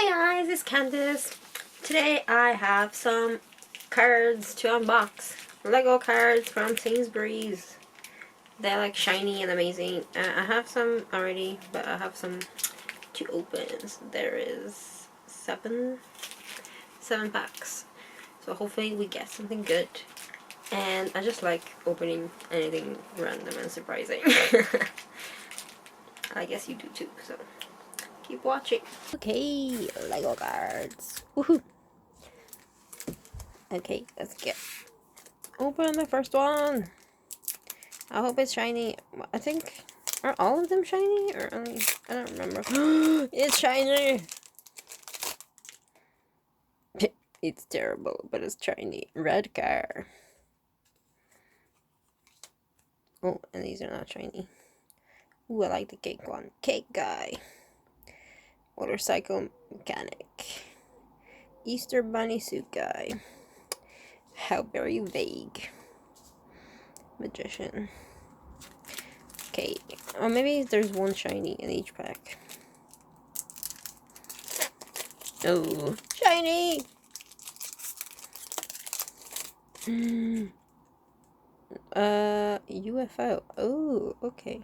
Hey guys, it's Candice. Today I have some cards to unbox. Lego cards from Sainsbury's. They're like shiny and amazing. I have some already, but I have some to open. So there is seven packs. So hopefully we get something good. And I just like opening anything random and surprising. I guess you do too, so keep watching. Okay, Lego cards. Woohoo! Okay, let's get open the first one. I hope it's shiny. I think, are all of them shiny or only? I don't remember. It's shiny. It's terrible, but it's shiny. Red car. Oh, and these are not shiny. Ooh, I like the cake one. Cake guy. Motorcycle mechanic. Easter bunny suit guy. How very vague. Magician. Okay, or maybe there's one shiny in each pack. Oh, shiny! UFO. Oh, okay.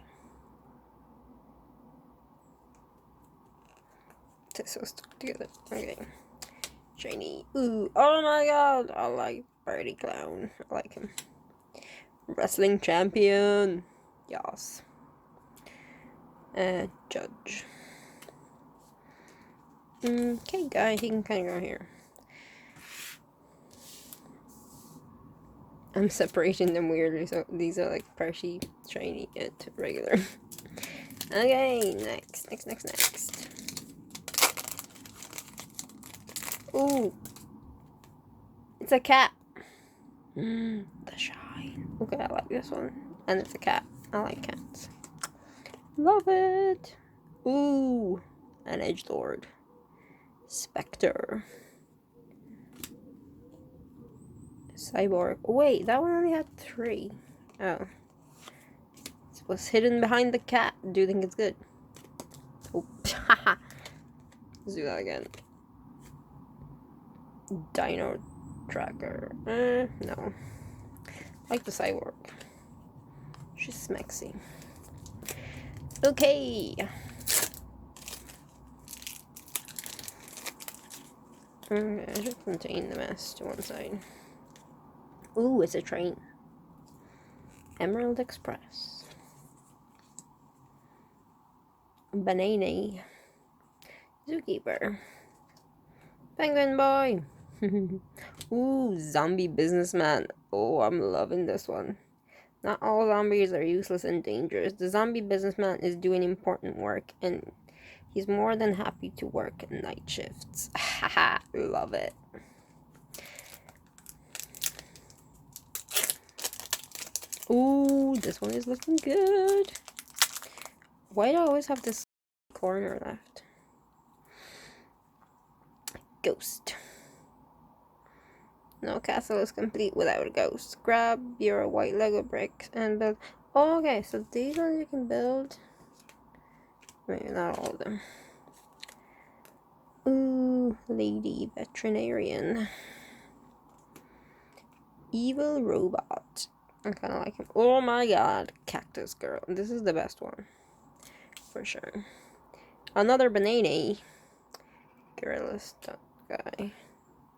This so stuck together. Okay. Shiny. Ooh, oh my god! I like Party Clown. I like him. Wrestling champion. Yes. Judge. Okay, guy, he can kind of go here. I'm separating them weirdly, so these are like partially shiny and regular. Okay, next. Ooh, it's a cat. The shine. Okay, I like this one, and it's a cat. I like cats. Love it. Ooh, an edgelord. Spectre. Cyborg. Oh, wait, that one only had 3. Oh. It was hidden behind the cat. Do you think it's good? Oh, let's do that again. Dino Tracker. No. I like the cyborg. She's smexy. Okay. I should contain the mess to one side. Ooh, it's a train. Emerald Express. Banana. Zookeeper. Penguin Boy. Ooh, Zombie Businessman. Oh, I'm loving this one. Not all zombies are useless and dangerous. The zombie businessman is doing important work, and he's more than happy to work night shifts. Haha, love it. Ooh, this one is looking good. Why do I always have this corner left? Ghost. No castle is complete without a ghost. Grab your white Lego bricks and build. Oh, okay, so these ones you can build. Maybe not all of them. Ooh, lady veterinarian. Evil robot. I kind of like him. Oh my god, cactus girl. This is the best one. For sure. Another banana. Gorilla stuff guy.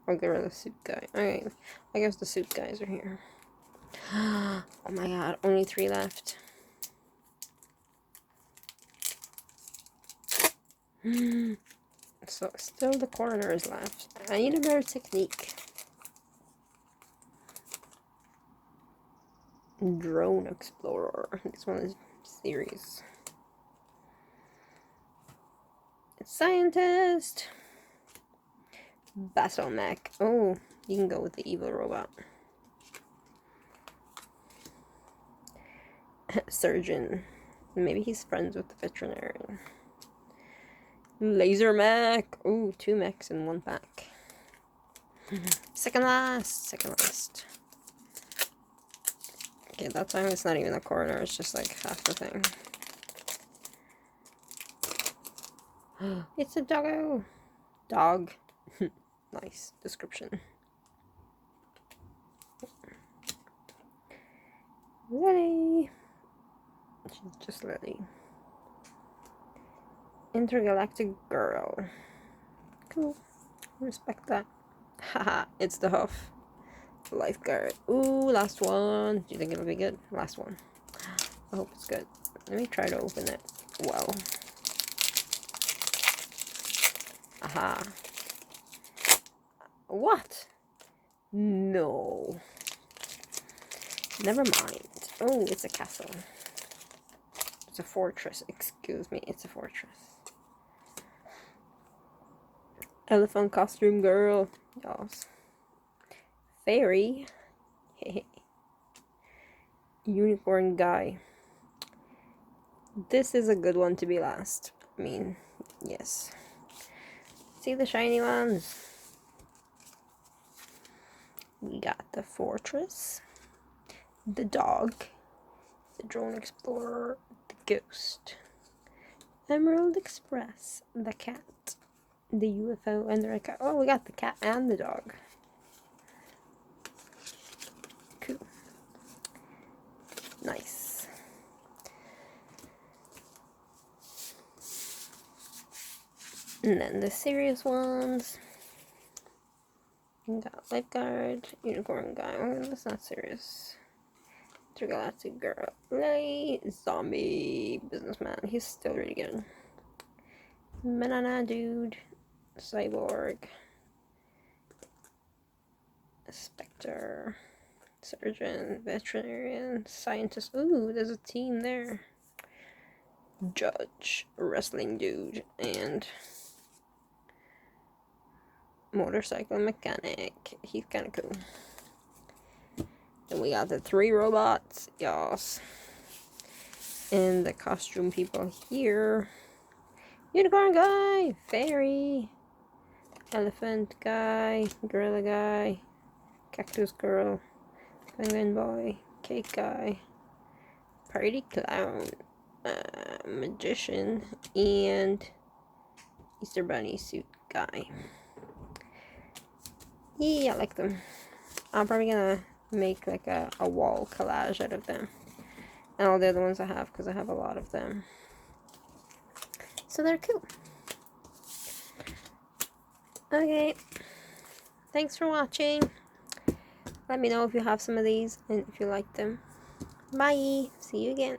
Or gorilla suit guy. Okay, I guess the suit guys are here. Oh my god, only 3 left. So still the corner is left. I need a better technique. Drone Explorer. This one is serious. Scientist. Battle mech. Oh, you can go with the evil robot. Surgeon. Maybe he's friends with the veterinarian. Laser mech. Ooh, 2 mechs in 1 pack. Second last. Okay, that time it's not even a corner, it's just like half the thing. It's a doggo. Dog. Nice description. Lily. She's just Lily. Intergalactic girl. Cool. Respect that. Haha, it's the Huff. Lifeguard. Ooh, last one. Do you think it'll be good? Last one. I hope it's good. Let me try to open it well. Aha. What? No. Never mind. Oh, it's a castle. It's a fortress. Excuse me, it's a fortress. Elephant costume girl. Yes. Fairy. Unicorn guy. This is a good one to be last. I mean, yes. See the shiny ones? We got the fortress, the dog, the drone explorer, the ghost, Emerald Express, the cat, the UFO, and the red cat. Oh, we got the cat and the dog. Cool. Nice. And then the serious ones. We got lifeguard, unicorn guy. Oh, that's not serious. Intergalactic girl. Lay zombie businessman. He's still really good. Banana dude. Cyborg. Spectre. Surgeon. Veterinarian. Scientist. Ooh, there's a team there. Judge. Wrestling dude. And motorcycle mechanic. He's kind of cool. Then we got the 3 robots. Yes. And the costume people here. Unicorn guy. Fairy. Elephant guy. Gorilla guy. Cactus girl. Penguin boy. Cake guy. Party clown. Magician. And Easter bunny suit guy. Yeah, I like them. I'm probably gonna make like a wall collage out of them. And all the other ones I have, because I have a lot of them. So they're cool. Okay. Thanks for watching. Let me know if you have some of these and if you like them. Bye. See you again.